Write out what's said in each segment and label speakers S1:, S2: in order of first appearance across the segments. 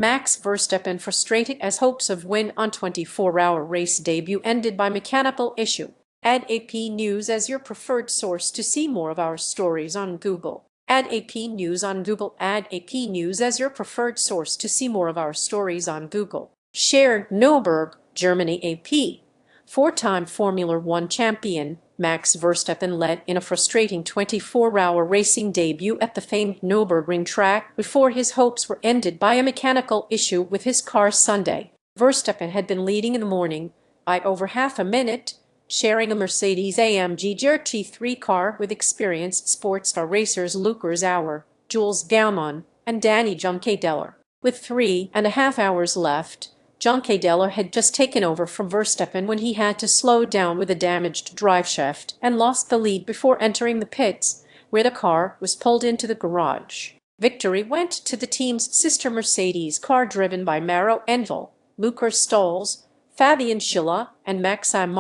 S1: Max Verstappen frustrated as hopes of win on 24-hour race debut ended by mechanical issue. Add AP News as your preferred source to see more of our stories on Google. Add AP News on Google. Add AP News as your preferred source to see more of our stories on Google. Share Nürburgring, Germany. AP. Four-time Formula One champion Max Verstappen led in a frustrating 24-hour racing debut at the famed Nürburgring track before his hopes were ended by a mechanical issue with his car Sunday. Verstappen had been leading in the morning by over half a minute, sharing a Mercedes AMG GT3 car with experienced sports car racers Lucas Auer, Jules Gounon, and Dani Juncadella. With 3.5 hours left, Juncadella had just taken over from Verstappen when he had to slow down with a damaged driveshaft and lost the lead before entering the pits, where the car was pulled into the garage. Victory went to the team's sister Mercedes car driven by Maro Engel, Luca Stolz, Fabian Schiller, and Maxime.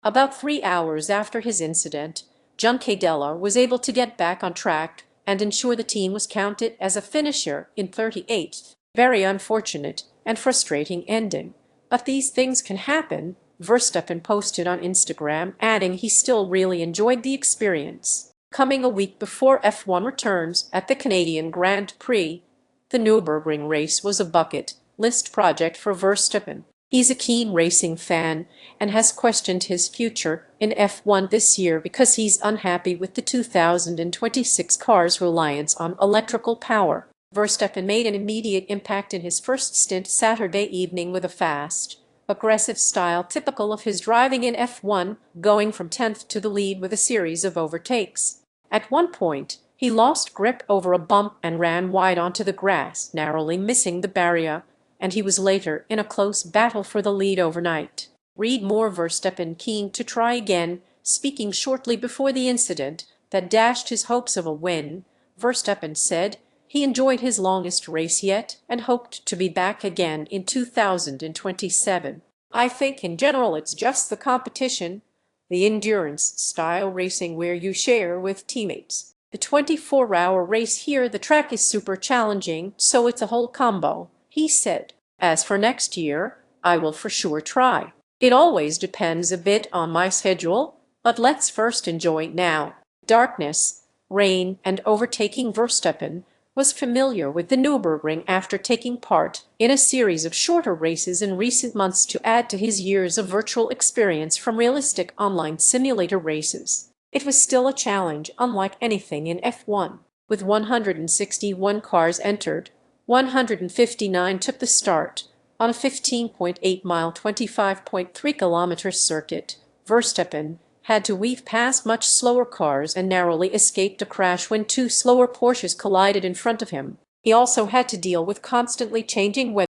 S1: About 3 hours after his incident, Juncadella was able to get back on track and ensure the team was counted as a finisher in 38th. Very unfortunate and frustrating ending. But these things can happen, Verstappen posted on Instagram, adding he still really enjoyed the experience. Coming a week before F1 returns at the Canadian Grand Prix, the Nürburgring race was a bucket list project for Verstappen. He's a keen racing fan and has questioned his future in F1 this year because he's unhappy with the 2026 car's reliance on electrical power. Verstappen made an immediate impact in his first stint Saturday evening with a fast, aggressive style typical of his driving in F1, going from 10th to the lead with a series of overtakes. At one point, he lost grip over a bump and ran wide onto the grass, narrowly missing the barrier, and he was later in a close battle for the lead overnight. Read more. Verstappen keen to try again, speaking shortly before the incident that dashed his hopes of a win. Verstappen said he enjoyed his longest race yet and hoped to be back again in 2027. I think in general it's just the competition, the endurance style racing where you share with teammates. The 24-hour race here, the track is super challenging, so it's a whole combo, he said. As for next year, I will for sure try. It always depends a bit on my schedule, but let's first enjoy now. Darkness, rain, and overtaking. Verstappen was familiar with the Nürburgring after taking part in a series of shorter races in recent months to add to his years of virtual experience from realistic online simulator races. It was still a challenge unlike anything in F1. With 161 cars entered, 159 took the start on a 15.8-mile, 25.3-kilometer circuit. Verstappen had to weave past much slower cars and narrowly escaped a crash when two slower Porsches collided in front of him. He also had to deal with constantly changing weather